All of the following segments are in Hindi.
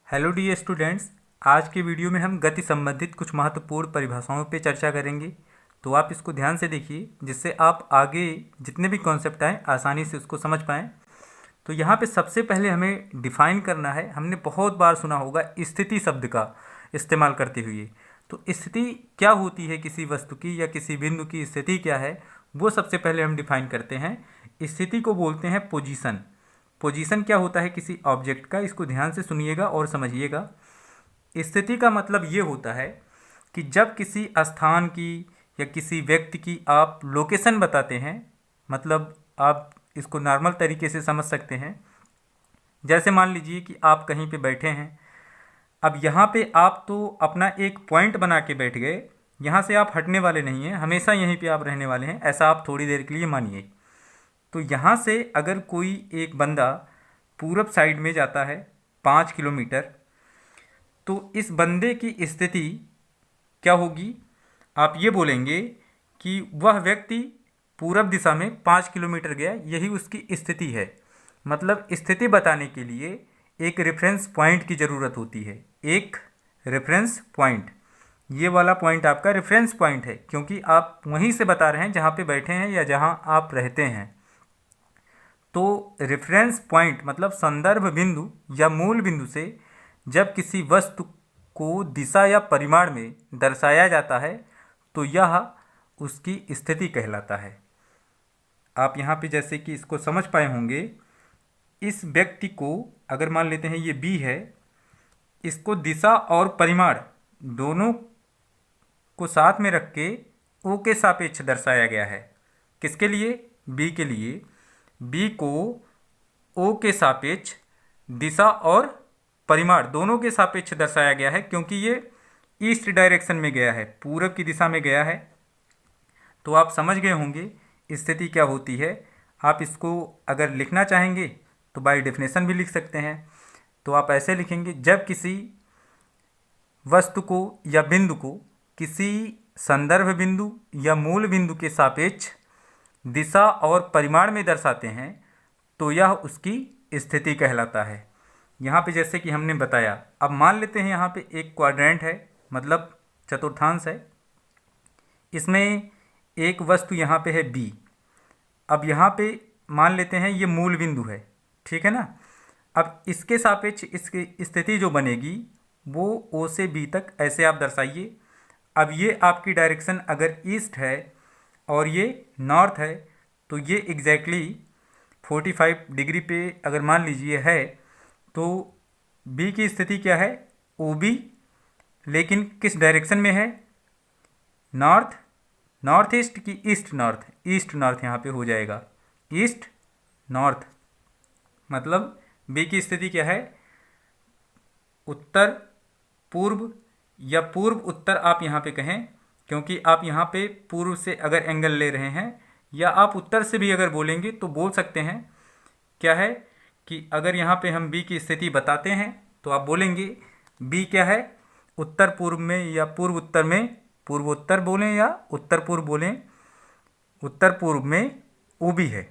Hello D students. आज के वीडियो में हम गति संबंधित कुछ महत्वपूर्ण परिभाषाओं पे चर्चा करेंगे। तो आप इसको ध्यान से देखिए, जिससे आप आगे जितने भी कॉन्सेप्ट आएँ आसानी से उसको समझ पाएँ। तो यहाँ पे सबसे पहले हमें डिफाइन करना है। हमने बहुत बार सुना होगा स्थिति शब्द का इस्तेमाल करते हुए। तो स्थिति क्या होती है, किसी वस्तु की या किसी बिंदु की स्थिति क्या है, वो सबसे पहले हम डिफाइन करते हैं। स्थिति को बोलते हैं पोजीशन। पोजीशन क्या होता है किसी ऑब्जेक्ट का, इसको ध्यान से सुनिएगा और समझिएगा। स्थिति का मतलब ये होता है कि जब किसी स्थान की या किसी व्यक्ति की आप लोकेशन बताते हैं, मतलब आप इसको नॉर्मल तरीके से समझ सकते हैं। जैसे मान लीजिए कि आप कहीं पे बैठे हैं। अब यहाँ पे आप तो अपना एक पॉइंट बना के बैठ गए, यहाँ से आप हटने वाले नहीं हैं, हमेशा यहीं पे आप रहने वाले हैं, ऐसा आप थोड़ी देर के लिए मानिए। तो यहाँ से अगर कोई एक बंदा पूरब साइड में जाता है 5 किलोमीटर, तो इस बंदे की स्थिति क्या होगी? आप ये बोलेंगे कि वह व्यक्ति पूरब दिशा में 5 किलोमीटर गया, यही उसकी स्थिति है। मतलब स्थिति बताने के लिए एक रेफरेंस पॉइंट की ज़रूरत होती है। एक रेफरेंस पॉइंट, ये वाला पॉइंट आपका रेफरेंस पॉइंट है, क्योंकि आप वहीं से बता रहे हैं जहाँ पे बैठे हैं या जहाँ आप रहते हैं। तो रेफरेंस पॉइंट मतलब संदर्भ बिंदु या मूल बिंदु से जब किसी वस्तु को दिशा या परिमाण में दर्शाया जाता है तो यह उसकी स्थिति कहलाता है। आप यहाँ पे जैसे कि इसको समझ पाए होंगे, इस व्यक्ति को अगर मान लेते हैं ये बी है, इसको दिशा और परिमाण दोनों को साथ में रख के ओ के सापेक्ष दर्शाया गया है। किसके लिए? बी के लिए। बी को ओ के सापेक्ष दिशा और परिमाण दोनों के सापेक्ष दर्शाया गया है, क्योंकि ये ईस्ट डायरेक्शन में गया है, पूरब की दिशा में गया है। तो आप समझ गए होंगे स्थिति क्या होती है। आप इसको अगर लिखना चाहेंगे तो बाय डेफिनेशन भी लिख सकते हैं। तो आप ऐसे लिखेंगे, जब किसी वस्तु को या बिंदु को किसी संदर्भ बिंदु या मूल बिंदु के सापेक्ष दिशा और परिमाण में दर्शाते हैं तो यह उसकी स्थिति कहलाता है। यहाँ पे जैसे कि हमने बताया, अब मान लेते हैं यहाँ पे एक क्वाड्रेंट है, मतलब चतुर्थांश है। इसमें एक वस्तु यहाँ पे है बी। अब यहाँ पे मान लेते हैं ये मूल बिंदु है, ठीक है ना। अब इसके सापेक्ष इसकी स्थिति जो बनेगी वो ओ से बी तक ऐसे आप दर्शाइए। अब ये आपकी डायरेक्शन अगर ईस्ट है और ये नॉर्थ है, तो ये एग्जैक्टली 45 डिग्री पे अगर मान लीजिए है, तो बी की स्थिति क्या है? ओ बी, लेकिन किस डायरेक्शन में है? नॉर्थ, नॉर्थ ईस्ट की ईस्ट नॉर्थ? ईस्ट नॉर्थ यहाँ पे हो जाएगा, ईस्ट नॉर्थ। मतलब बी की स्थिति क्या है? उत्तर पूर्व या पूर्व उत्तर आप यहाँ पे कहें, क्योंकि आप यहाँ पे पूर्व से अगर एंगल ले रहे हैं, या आप उत्तर से भी अगर बोलेंगे तो बोल सकते हैं। क्या है कि अगर यहाँ पे हम बी की स्थिति बताते हैं तो आप बोलेंगे बी क्या है? उत्तर पूर्व में या पूर्व उत्तर में, पूर्वोत्तर बोलें या उत्तर पूर्व बोलें, उत्तर पूर्व में ओ बी है।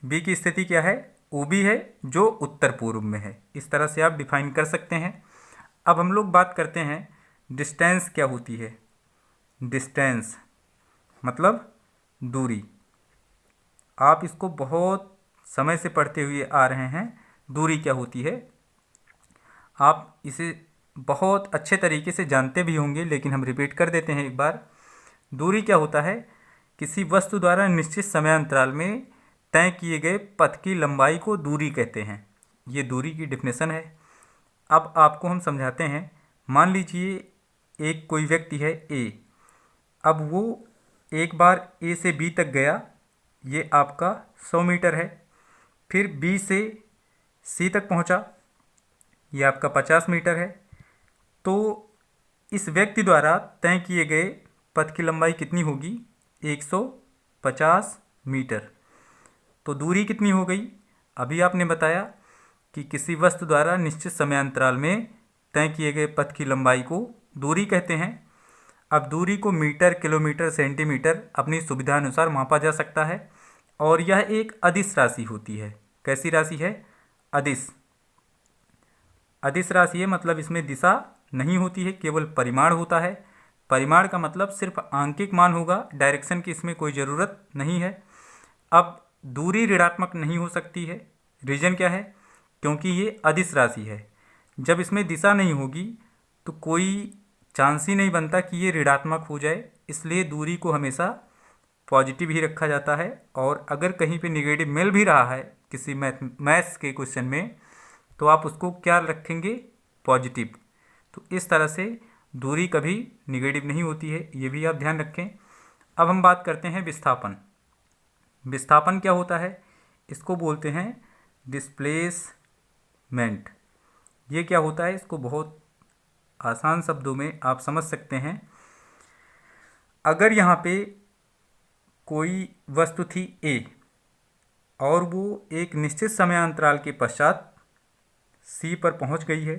बी की स्थिति क्या है? ओ बी है, जो उत्तर पूर्व में है। इस तरह से आप डिफाइन कर सकते हैं। अब हम लोग बात करते हैं डिस्टेंस क्या होती है। डिस्टेंस मतलब दूरी। आप इसको बहुत समय से पढ़ते हुए आ रहे हैं, दूरी क्या होती है। आप इसे बहुत अच्छे तरीके से जानते भी होंगे, लेकिन हम रिपीट कर देते हैं एक बार। दूरी क्या होता है? किसी वस्तु द्वारा निश्चित समयांतराल में तय किए गए पथ की लंबाई को दूरी कहते हैं। ये दूरी की डेफिनेशन है। अब आपको हम समझाते हैं। मान लीजिए एक कोई व्यक्ति है ए। अब वो एक बार ए से बी तक गया, ये आपका 100 मीटर है। फिर बी से सी तक पहुंचा, ये आपका 50 मीटर है। तो इस व्यक्ति द्वारा तय किए गए पथ की लंबाई कितनी होगी? 150 मीटर। तो दूरी कितनी हो गई? अभी आपने बताया कि किसी वस्तु द्वारा निश्चित समयांतराल में तय किए गए पथ की लंबाई को दूरी कहते हैं। अब दूरी को मीटर, किलोमीटर, सेंटीमीटर अपनी सुविधा अनुसार मापा जा सकता है, और यह एक अदिश राशि होती है। कैसी राशि है? अदिश। अदिश राशि है मतलब इसमें दिशा नहीं होती है, केवल परिमाण होता है। परिमाण का मतलब सिर्फ आंकिक मान होगा, डायरेक्शन की इसमें कोई ज़रूरत नहीं है। अब दूरी ऋणात्मक नहीं हो सकती है, रीजन क्या है? क्योंकि ये अदिश राशि है। जब इसमें दिशा नहीं होगी तो कोई चांस ही नहीं बनता कि ये ऋणात्मक हो जाए, इसलिए दूरी को हमेशा पॉजिटिव ही रखा जाता है। और अगर कहीं पे निगेटिव मिल भी रहा है किसी मैथ्स के क्वेश्चन में, तो आप उसको क्या रखेंगे? पॉजिटिव। तो इस तरह से दूरी कभी निगेटिव नहीं होती है, ये भी आप ध्यान रखें। अब हम बात करते हैं विस्थापन। विस्थापन क्या होता है? इसको बोलते हैं डिस्प्लेसमेंट। ये क्या होता है? इसको बहुत आसान शब्दों में आप समझ सकते हैं। अगर यहाँ पे कोई वस्तु थी ए और वो एक निश्चित समयांतराल के पश्चात सी पर पहुँच गई है,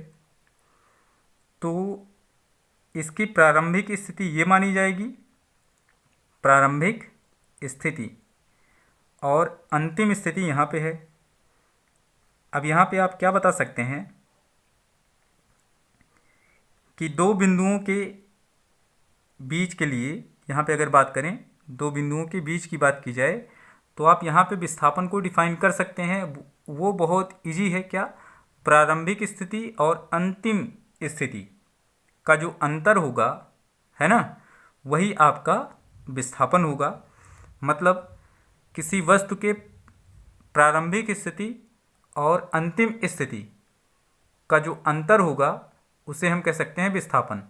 तो इसकी प्रारंभिक स्थिति ये मानी जाएगी, प्रारंभिक स्थिति, और अंतिम स्थिति यहाँ पे है। अब यहाँ पे आप क्या बता सकते हैं कि दो बिंदुओं के बीच के लिए, यहाँ पे अगर बात करें, दो बिंदुओं के बीच की बात की जाए, तो आप यहाँ पे विस्थापन को डिफाइन कर सकते हैं। वो बहुत इजी है। क्या? प्रारंभिक स्थिति और अंतिम स्थिति का जो अंतर होगा, है ना, वही आपका विस्थापन होगा। मतलब किसी वस्तु के प्रारंभिक स्थिति और अंतिम स्थिति का जो अंतर होगा उसे हम कह सकते हैं विस्थापन।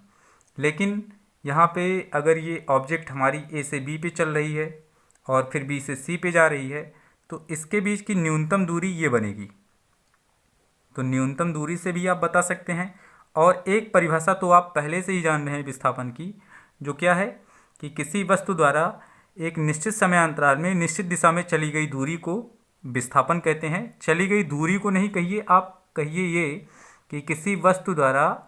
लेकिन यहाँ पे अगर ये ऑब्जेक्ट हमारी ए से बी पे चल रही है और फिर बी से सी पे जा रही है, तो इसके बीच की न्यूनतम दूरी ये बनेगी। तो न्यूनतम दूरी से भी आप बता सकते हैं। और एक परिभाषा तो आप पहले से ही जान रहे हैं विस्थापन की, जो क्या है कि किसी वस्तु द्वारा एक निश्चित समयांतराल में निश्चित दिशा में चली गई दूरी को विस्थापन कहते हैं। चली गई दूरी को नहीं कहिए, आप कहिए ये कि किसी वस्तु द्वारा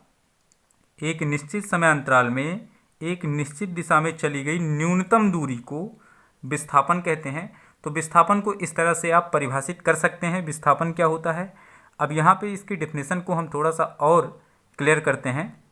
एक निश्चित समयांतराल में एक निश्चित दिशा में चली गई न्यूनतम दूरी को विस्थापन कहते हैं। तो विस्थापन को इस तरह से आप परिभाषित कर सकते हैं, विस्थापन क्या होता है। अब यहाँ पे इसकी डेफिनेशन को हम थोड़ा सा और क्लियर करते हैं।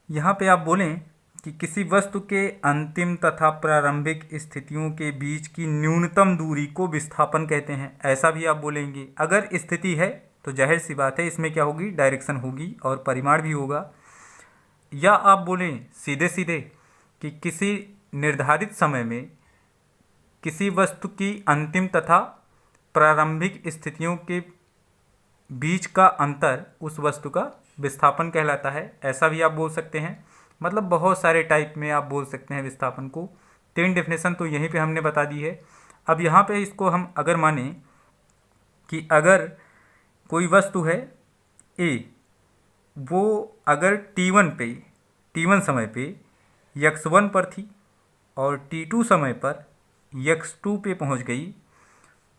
यहाँ पे आप बोलें कि किसी वस्तु के अंतिम तथा प्रारंभिक स्थितियों के बीच की न्यूनतम दूरी को विस्थापन कहते हैं, ऐसा भी आप बोलेंगे। अगर स्थिति है तो जाहिर सी बात है इसमें क्या होगी? डायरेक्शन होगी और परिमाण भी होगा। या आप बोलें सीधे सीधे कि किसी निर्धारित समय में किसी वस्तु की अंतिम तथा प्रारंभिक स्थितियों के बीच का अंतर उस वस्तु का विस्थापन कहलाता है, ऐसा भी आप बोल सकते हैं। मतलब बहुत सारे टाइप में आप बोल सकते हैं विस्थापन को। 3 डेफिनेशन तो यहीं पे हमने बता दी है। अब यहाँ पे इसको हम अगर माने कि अगर कोई वस्तु है ए, वो अगर T1 समय पे x1 पर थी और T2 समय पर x2 पे पहुँच गई,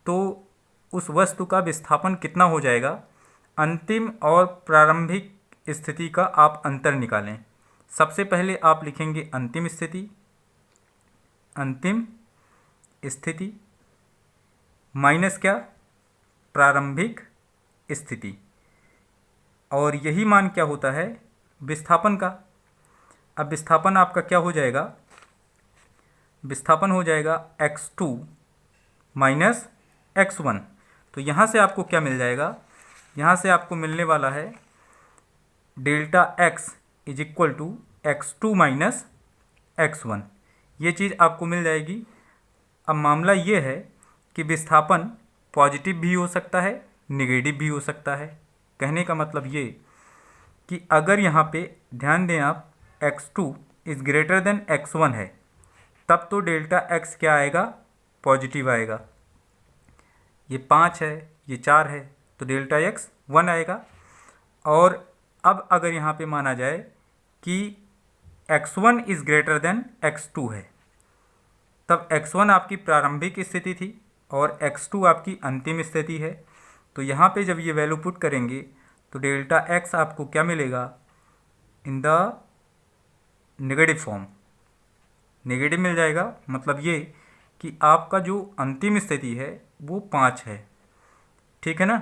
तो उस वस्तु का विस्थापन कितना हो जाएगा? अंतिम और प्रारंभिक स्थिति का आप अंतर निकालें। सबसे पहले आप लिखेंगे अंतिम स्थिति माइनस क्या? प्रारंभिक स्थिति। और यही मान क्या होता है? विस्थापन का। अब विस्थापन आपका क्या हो जाएगा? विस्थापन हो जाएगा x2 माइनस x1। तो यहाँ से आपको क्या मिल जाएगा? यहाँ से आपको मिलने वाला है delta x is equal to x2 minus x1। ये चीज़ आपको मिल जाएगी। अब मामला ये है कि विस्थापन पॉजिटिव भी हो सकता है, निगेटिव भी हो सकता है। कहने का मतलब ये कि अगर यहाँ पे ध्यान दें आप, x2 is greater than x1 है, तब तो डेल्टा x क्या आएगा? पॉजिटिव आएगा। ये 5 है, ये 4 है, तो डेल्टा x 1 आएगा। और अब अगर यहाँ पे माना जाए कि x1 is greater than x2 है, तब x1 आपकी प्रारंभिक स्थिति थी और x2 आपकी अंतिम स्थिति है। तो यहाँ पे जब ये वैल्यू पुट करेंगे तो डेल्टा x आपको क्या मिलेगा? In the negative form, negative मिल जाएगा। मतलब ये कि आपका जो अंतिम स्थिति है वो 5 है, ठीक है ना।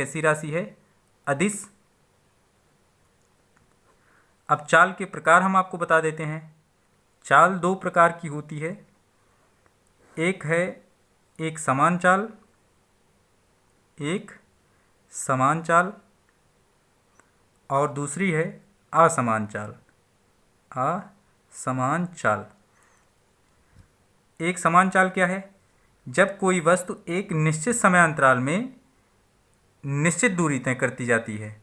कैसी राशि है? अदिश। अब चाल के प्रकार हम आपको बता देते हैं। चाल दो प्रकार की होती है, एक है एक समान चाल, एक समान चाल, और दूसरी है असमान चाल। असमान चाल। एक समान चाल क्या है? जब कोई वस्तु एक निश्चित समय अंतराल में निश्चित दूरी तय करती जाती है।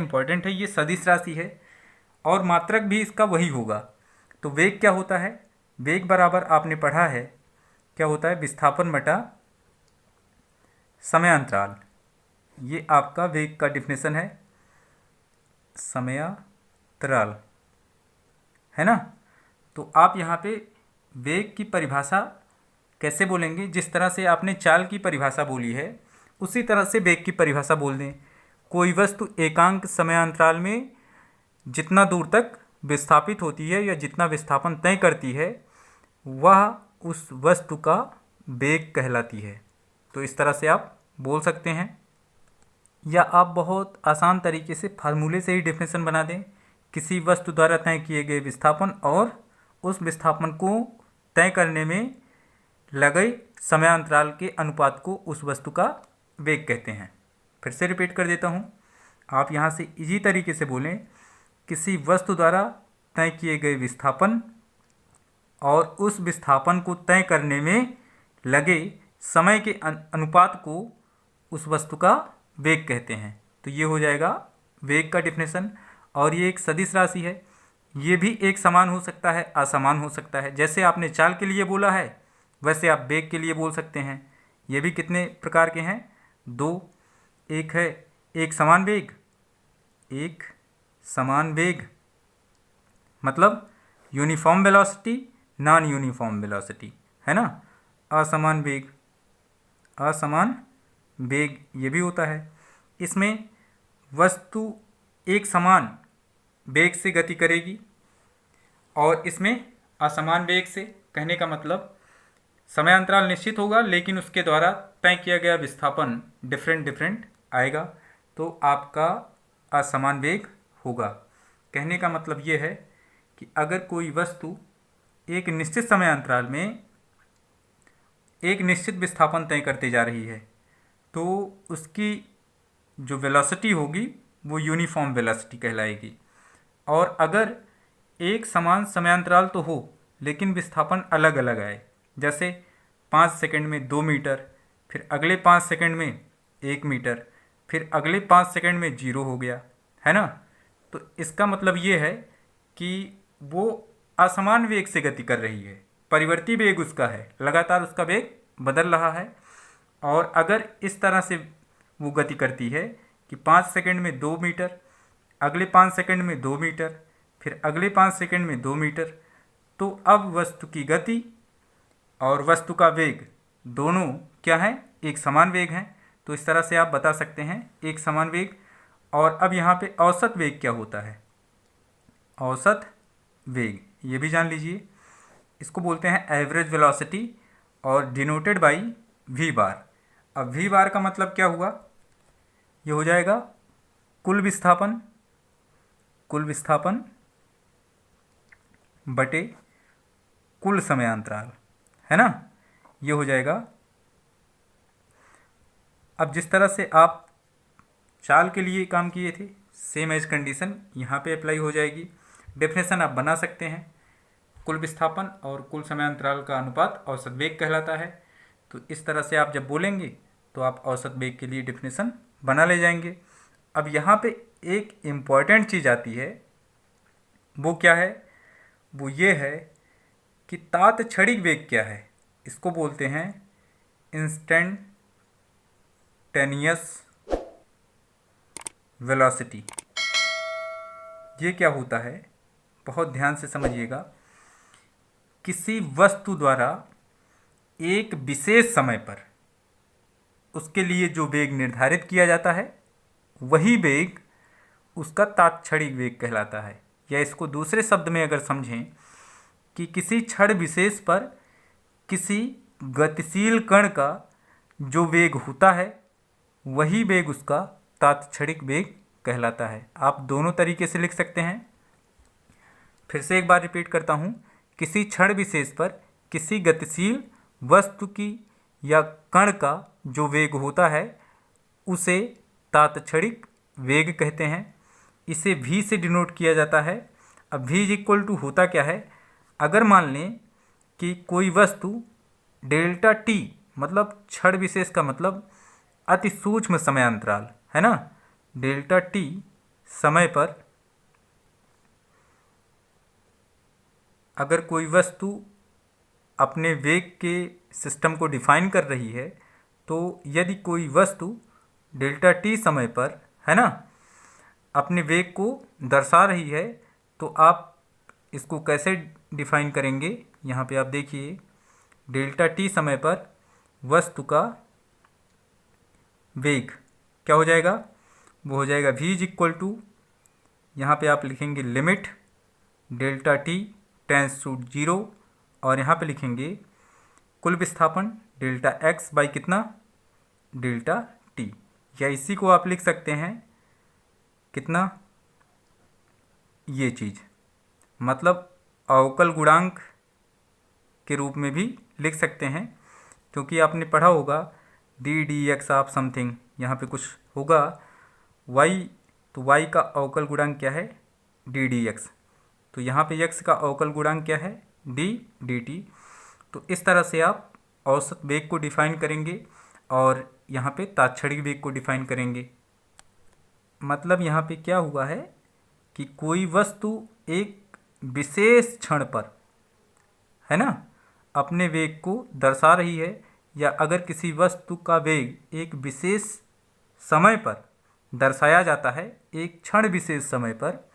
इम्पॉर्टेंट है, ये सदिश राशि है और मात्रक भी इसका वही होगा। तो वेग क्या होता है? वेग बराबर आपने पढ़ा है क्या होता है? विस्थापन बटा समयांतराल। ये आपका वेग का डिफिनेशन है, समयांतराल, है ना। तो आप यहाँ पे वेग की परिभाषा कैसे बोलेंगे? जिस तरह से आपने चाल की परिभाषा बोली है उसी तरह से वेग की परिभाषा बोल दें। कोई वस्तु एकांक समयांतराल में जितना दूर तक विस्थापित होती है या जितना विस्थापन तय करती है वह उस वस्तु का वेग कहलाती है। तो इस तरह से आप बोल सकते हैं। या आप बहुत आसान तरीके से फार्मूले से ही डेफिनेशन बना दें। किसी वस्तु द्वारा तय किए गए विस्थापन और उस विस्थापन को तय करने में लगे समयांतराल के अनुपात को उस वस्तु का वेग कहते हैं। फिर से रिपीट कर देता हूँ, आप यहाँ से इजी तरीके से बोलें, किसी वस्तु द्वारा तय किए गए विस्थापन और उस विस्थापन को तय करने में लगे समय के अनुपात को उस वस्तु का वेग कहते हैं। तो ये हो जाएगा वेग का डिफिनेशन। और ये एक सदिश राशि है, ये भी एक समान हो सकता है, असमान हो सकता है। जैसे आपने चाल के लिए बोला है वैसे आप वेग के लिए बोल सकते हैं। ये भी कितने प्रकार के हैं? दो। एक है एक समान वेग, एक समान वेग मतलब uniform velocity, non uniform velocity, है ना। असमान वेग, असमान वेग ये भी होता है। इसमें वस्तु एक समान वेग से गति करेगी और इसमें असमान वेग से, कहने का मतलब समयांतराल निश्चित होगा लेकिन उसके द्वारा तय किया गया विस्थापन डिफरेंट आएगा, तो आपका असमान वेग होगा। कहने का मतलब ये है कि अगर कोई वस्तु एक निश्चित समयांतराल में एक निश्चित विस्थापन तय करते जा रही है तो उसकी जो वेलोसिटी होगी वो यूनिफॉर्म वेलोसिटी कहलाएगी। और अगर एक समान समयांतराल तो हो लेकिन विस्थापन अलग अलग आए, जैसे 5 सेकंड में 2 मीटर, फिर अगले 5 सेकंड में 1 मीटर, फिर अगले 5 सेकंड में 0 हो गया, है ना। तो इसका मतलब ये है कि वो असमान वेग से गति कर रही है, परिवर्ती वेग उसका है, लगातार उसका वेग बदल रहा है। और अगर इस तरह से वो गति करती है कि 5 सेकंड में 2 मीटर, अगले 5 सेकंड में 2 मीटर, फिर अगले 5 सेकंड में 2 मीटर, तो अब वस्तु की गति और वस्तु का वेग दोनों क्या है? एक समान वेग हैं। तो इस तरह से आप बता सकते हैं एक समान वेग। और अब यहाँ पे औसत वेग क्या होता है? औसत वेग ये भी जान लीजिए, इसको बोलते हैं एवरेज वेलोसिटी और डिनोटेड बाई वी बार। अब वी बार का मतलब क्या हुआ? ये हो जाएगा कुल विस्थापन, कुल विस्थापन बटे कुल समयांतराल, है ना। ये हो जाएगा। अब जिस तरह से आप चाल के लिए काम किए थे सेम एज कंडीशन यहाँ पे अप्लाई हो जाएगी। डेफिनेशन आप बना सकते हैं, कुल विस्थापन और कुल समयांतराल का अनुपात औसत वेग कहलाता है। तो इस तरह से आप जब बोलेंगे तो आप औसत वेग के लिए डेफिनेशन बना ले जाएंगे। अब यहाँ पे एक इम्पॉर्टेंट चीज़ आती है, वो क्या है? वो ये है कि तात्क्षणिक वेग क्या है? इसको बोलते हैं इंस्टेंटेनियस वेलोसिटी। ये क्या होता है? बहुत ध्यान से समझिएगा। किसी वस्तु द्वारा एक विशेष समय पर उसके लिए जो वेग निर्धारित किया जाता है वही वेग उसका तात्क्षणिक वेग कहलाता है। या इसको दूसरे शब्द में अगर समझें कि किसी क्षण विशेष पर किसी गतिशील कण का जो वेग होता है वही वेग उसका तात्क्षणिक वेग कहलाता है। आप दोनों तरीके से लिख सकते हैं। फिर से एक बार रिपीट करता हूँ, किसी क्षण विशेष पर किसी गतिशील वस्तु की या कण का जो वेग होता है उसे तात्क्षणिक वेग कहते हैं। इसे v से डिनोट किया जाता है। अब v इज इक्वल टू होता क्या है? अगर मान लें कि कोई वस्तु डेल्टा t, मतलब क्षण विशेष का मतलब अति सूक्ष्म समयांतराल, है ना, डेल्टा t समय पर अगर कोई वस्तु अपने वेग के सिस्टम को डिफाइन कर रही है, तो यदि कोई वस्तु डेल्टा t समय पर, है ना, अपने वेग को दर्शा रही है तो आप इसको कैसे डिफाइन करेंगे? यहाँ पे आप देखिए, डेल्टा t समय पर वस्तु का वेग क्या हो जाएगा? वो हो जाएगा v इज इक्वल टू, यहाँ पे आप लिखेंगे limit delta t tends to 0 और यहाँ पे लिखेंगे कुल विस्थापन डेल्टा x बाई कितना? Delta t। क्या इसी को आप लिख सकते हैं कितना, ये चीज़ मतलब अवकल गुणांक के रूप में भी लिख सकते हैं, क्योंकि आपने पढ़ा होगा D D x of something, यहाँ पे कुछ होगा y, तो y का अवकल गुणांक क्या है, डी डी एक्स, तो यहाँ पे x का अवकल गुणांक क्या है, डी डी टी। तो इस तरह से आप औसत वेग को डिफाइन करेंगे और यहाँ पे तात्क्षणिक वेग को डिफाइन करेंगे। मतलब यहाँ पे क्या हुआ है कि कोई वस्तु एक विशेष क्षण पर, है ना, अपने वेग को दर्शा रही है, या अगर किसी वस्तु का वेग एक विशेष समय पर दर्शाया जाता है, एक क्षण विशेष समय पर,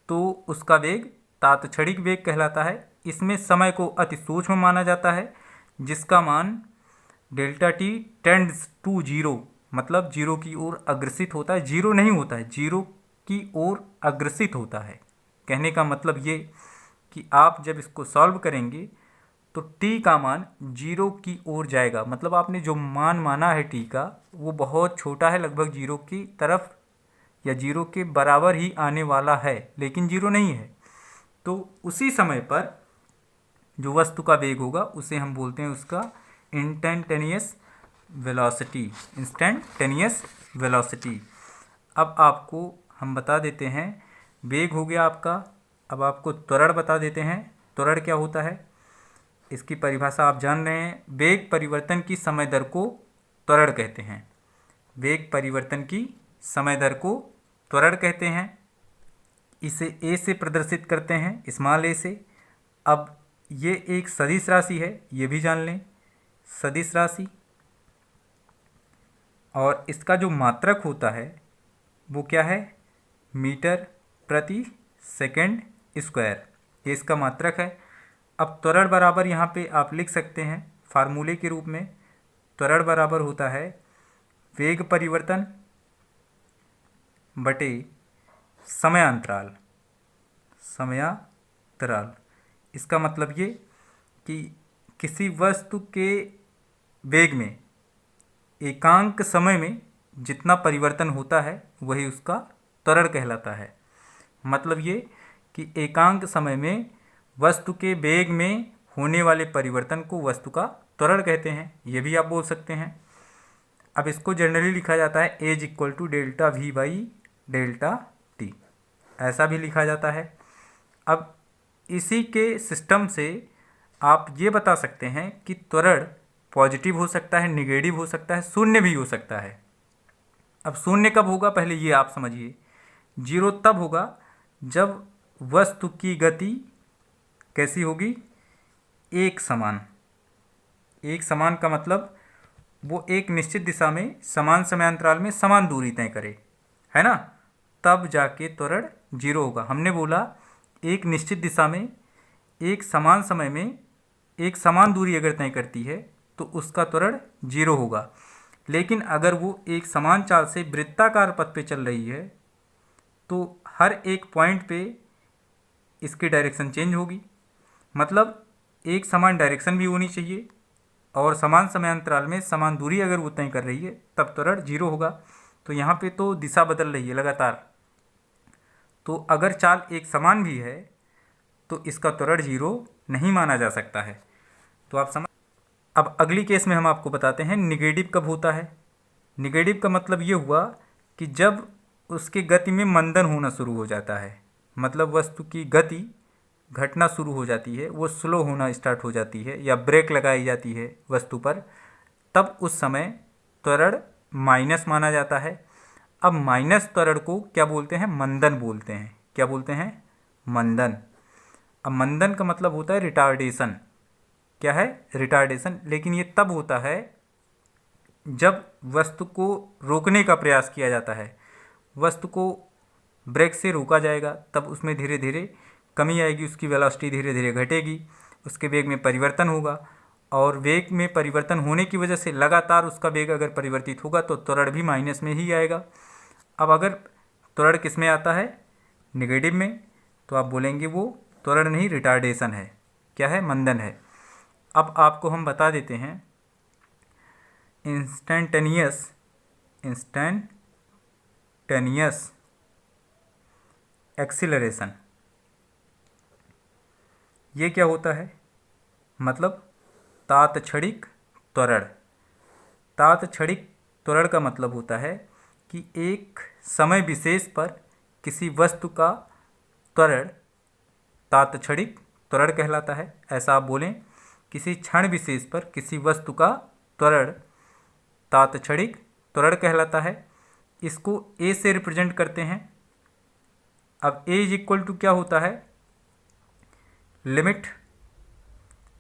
तो उसका वेग तात्क्षणिक वेग कहलाता है। इसमें समय को अति सूक्ष्म माना जाता है, जिसका मान delta T tends to zero, मतलब जीरो की ओर अग्रसित होता है, जीरो नहीं होता है, जीरो की ओर अग्रसित होता है। कहने का मतलब ये कि आप जब इसको सॉल्व करेंगे तो t का मान जीरो की ओर जाएगा, मतलब आपने जो मान माना है t का वो बहुत छोटा है, लगभग जीरो की तरफ या जीरो के बराबर ही आने वाला है, लेकिन जीरो नहीं है। तो उसी समय पर जो वस्तु का वेग होगा उसे हम बोलते हैं उसका इंस्टेंटेनियस वेलोसिटी, इंस्टेंटेनियस वेलोसिटी। अब आपको हम बता देते हैं, वेग हो गया आपका, अब आपको त्वरण बता देते हैं। त्वरण क्या होता है, इसकी परिभाषा आप जान रहे हैं, वेग परिवर्तन की समय दर को त्वरण कहते हैं। वेग परिवर्तन की समय दर को त्वरण कहते हैं। इसे ए से प्रदर्शित करते हैं, स्मॉल ए से। अब ये एक सदिश राशि है, ये भी जान लें, सदिश राशि। और इसका जो मात्रक होता है वो क्या है, मीटर प्रति सेकंड स्क्वायर, ये इसका मात्रक है। अब त्वरण बराबर यहाँ पे आप लिख सकते हैं फार्मूले के रूप में, त्वरण बराबर होता है वेग परिवर्तन बटे समयांतराल, समयांतराल। इसका मतलब ये कि किसी वस्तु के वेग में एकांक समय में जितना परिवर्तन होता है वही उसका त्वरण कहलाता है। मतलब ये कि एकांक समय में वस्तु के वेग में होने वाले परिवर्तन को वस्तु का त्वरण कहते हैं, ये भी आप बोल सकते हैं। अब इसको जनरली लिखा जाता है as equal to delta V by delta T, ऐसा भी लिखा जाता है। अब इसी के सिस्टम से आप ये बता सकते हैं कि त्वरण पॉजिटिव हो सकता है, निगेटिव हो सकता है, शून्य भी हो सकता है। अब शून्य कब होगा पहले ये आप समझिए, जीरो तब होगा जब वस्तु की गति कैसी होगी, एक समान। एक समान का मतलब वो एक निश्चित दिशा में समान समयांतराल में समान दूरी तय करे, है ना, तब जाके त्वरण जीरो होगा। हमने बोला एक निश्चित दिशा में एक समान समय में एक समान दूरी अगर तय करती है तो उसका त्वरण जीरो होगा। लेकिन अगर वो एक समान चाल से वृत्ताकार पथ पे चल रही है तो हर एक पॉइंट पे इसकी डायरेक्शन चेंज होगी। मतलब एक समान डायरेक्शन भी होनी चाहिए और समान समयांतराल में समान दूरी अगर वो तय कर रही है तब त्वरण जीरो होगा। तो यहाँ पे तो दिशा बदल रही है लगातार, तो अगर चाल एक समान भी है तो इसका त्वरण जीरो नहीं माना जा सकता है। तो आप समझ। अब अगली केस में हम आपको बताते हैं निगेटिव कब होता है। निगेटिव का मतलब ये हुआ कि जब उसके गति में मंदन होना शुरू हो जाता है, मतलब वस्तु की गति घटना शुरू हो जाती है, वो स्लो होना स्टार्ट हो जाती है या ब्रेक लगाई जाती है वस्तु पर, तब उस समय त्वरण माइनस माना जाता है। अब माइनस त्वरण को क्या बोलते हैं, मंदन बोलते हैं। क्या बोलते हैं, मंदन। अब मंदन का मतलब होता है रिटार्डेशन। क्या है, रिटार्डेशन। लेकिन ये तब होता है जब वस्तु को रोकने का प्रयास किया जाता है, वस्तु को ब्रेक से रोका जाएगा तब उसमें धीरे धीरे कमी आएगी, उसकी वेलोसिटी धीरे धीरे घटेगी, उसके वेग में परिवर्तन होगा और वेग में परिवर्तन होने की वजह से लगातार उसका वेग अगर परिवर्तित होगा तो त्वरण भी माइनस में ही आएगा। अब अगर त्वरण किस में आता है, नेगेटिव में, तो आप बोलेंगे वो त्वरण नहीं रिटार्डेशन है। क्या है, मंदन है। अब आपको हम बता देते हैं इंस्टेंटेनियस इंस्टेंटेनियस एक्सीलरेशन। ये क्या होता है? मतलब तात्क्षणिक त्वरण। तात्क्षणिक त्वरण का मतलब होता है कि एक समय विशेष पर किसी वस्तु का त्वरण तात्क्षणिक त्वरण कहलाता है। ऐसा आप बोलें, किसी क्षण विशेष पर किसी वस्तु का त्वरण तात्क्षणिक त्वरण कहलाता है। इसको ए से रिप्रेजेंट करते हैं। अब ए इज इक्वल टू क्या होता है? Limit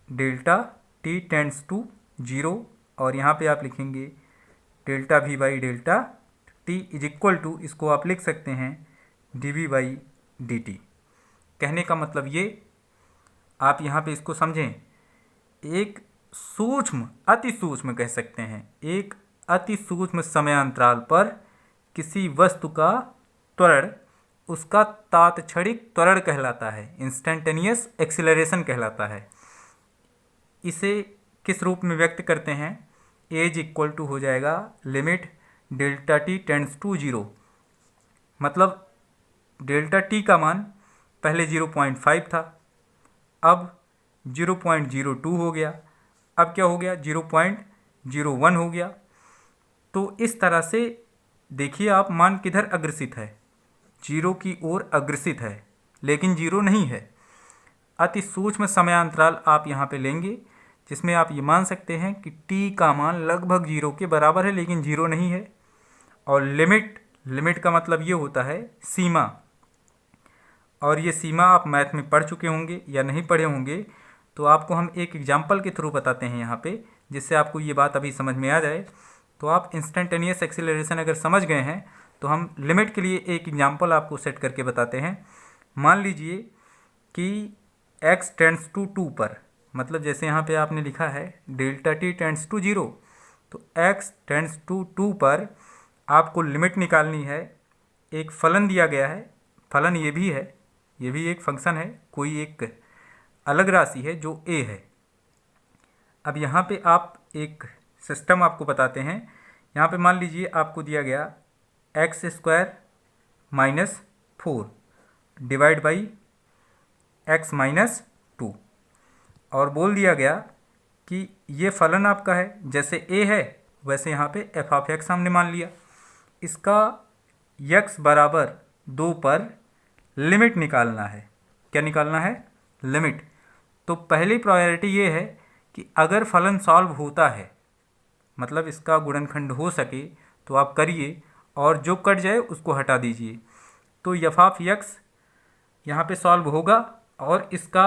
delta T tends to 0, और यहाँ पे आप लिखेंगे delta V by delta T is equal to, इसको आप लिख सकते हैं D V by D T. कहने का मतलब ये, आप यहाँ पे इसको समझें, एक सूक्ष्म, अति सूक्ष्म कह सकते हैं, एक अति सूक्ष्म समयांतराल पर किसी वस्तु का त्वरण उसका तात्क्षणिक त्वरण कहलाता है, इंस्टेंटेनियस एक्सीलरेशन कहलाता है। इसे किस रूप में व्यक्त करते हैं? एज इक्वल टू हो जाएगा limit delta T tends to 0। मतलब डेल्टा टी का मान पहले 0.5 था, अब 0.02 हो गया, अब क्या हो गया? 0.01 हो गया। तो इस तरह से देखिए आप, मान किधर अग्रसित है? 0 की ओर अग्रसित है, लेकिन 0 नहीं है। अति सूक्ष्म समयांतराल आप यहाँ पे लेंगे, जिसमें आप ये मान सकते हैं कि t का मान लगभग 0 के बराबर है, लेकिन 0 नहीं है। और लिमिट का मतलब ये होता है सीमा, और ये सीमा आप मैथ में पढ़ चुके होंगे या नहीं पढ़े होंगे, तो आपको हम एक एग्जाम्पल के थ्रू बताते हैं यहाँ पे, जिससे आपको ये बात अभी समझ में आ जाए। तो आप इंस्टेंटेनियस एक्सीलरेशन अगर समझ गए हैं तो हम लिमिट के लिए एक एग्जाम्पल आपको सेट करके बताते हैं। मान लीजिए कि x टेंड्स टू 2 पर, मतलब जैसे यहाँ पे आपने लिखा है डेल्टा टी टेंड्स टू 0, तो x टेंड्स टू 2 पर आपको लिमिट निकालनी है। एक फलन दिया गया है, फलन ये भी है, ये भी एक फंक्शन है, कोई एक अलग राशि है जो a है। अब यहाँ पे आप एक सिस्टम आपको बताते हैं। यहाँ पे मान लीजिए आपको दिया गया x² minus 4 divide by x minus 2, और बोल दिया गया कि ये फलन आपका है, जैसे a है वैसे यहाँ पे f ऑफ x हमने मान लिया। इसका x बराबर 2 पर लिमिट निकालना है। क्या निकालना है? लिमिट। तो पहली प्रायोरिटी ये है कि अगर फलन सॉल्व होता है, मतलब इसका गुणनखंड हो सके, तो आप करिए, और जो कट जाए उसको हटा दीजिए। तो f ऑफ x यहाँ पे सॉल्व होगा, और इसका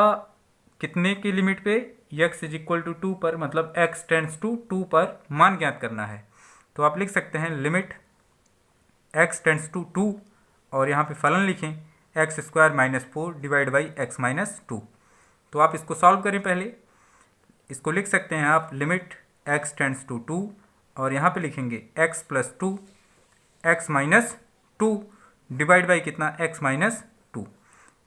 कितने की लिमिट पे? x इज इक्वल टू 2 पर, मतलब x टेंड्स टू 2 पर मान ज्ञात करना है। तो आप लिख सकते हैं लिमिट x टेंड्स टू 2, और यहाँ पे फलन लिखें x² minus 4 divide by x minus 2। तो आप इसको सॉल्व करें। पहले इसको लिख सकते हैं आप लिमिट x टेंड्स टू 2, और यहाँ पे लिखेंगे x plus 2 x minus 2 divide by कितना? x minus 2।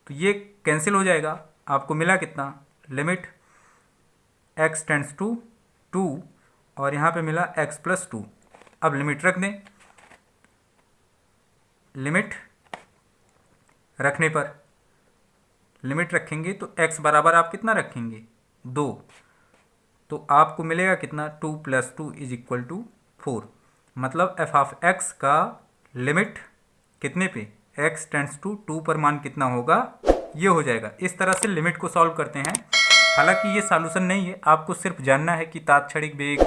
तो ये कैंसिल हो जाएगा, आपको मिला कितना? लिमिट x टेंड्स टू 2, और यहाँ पे मिला x प्लस 2। अब लिमिट रख दें। लिमिट रखने पर, लिमिट रखेंगे तो x बराबर आप कितना रखेंगे? 2। तो आपको मिलेगा कितना? 2 प्लस 2 इज इक्वल टू 4। मतलब f ऑफ x का लिमिट कितने पे? x टेंड्स टू 2 पर मान कितना होगा? ये हो जाएगा। इस तरह से लिमिट को सॉल्व करते हैं। हालांकि ये सॉल्यूशन नहीं है, आपको सिर्फ जानना है कि तात्क्षणिक वेग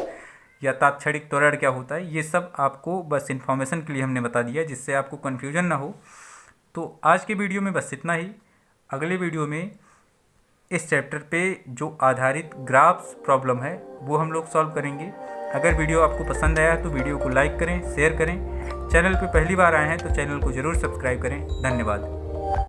या तात्क्षणिक त्वरण क्या होता है। ये सब आपको बस इन्फॉर्मेशन के लिए हमने बता दिया, जिससे आपको कन्फ्यूजन ना हो। तो आज के वीडियो में बस इतना ही। अगले वीडियो में इस चैप्टर पे जो आधारित ग्राफ्स प्रॉब्लम है वो हम लोग सॉल्व करेंगे। अगर वीडियो आपको पसंद आया तो वीडियो को लाइक करें, शेयर करें। चैनल पे पहली बार आए हैं तो चैनल को ज़रूर सब्सक्राइब करें। धन्यवाद।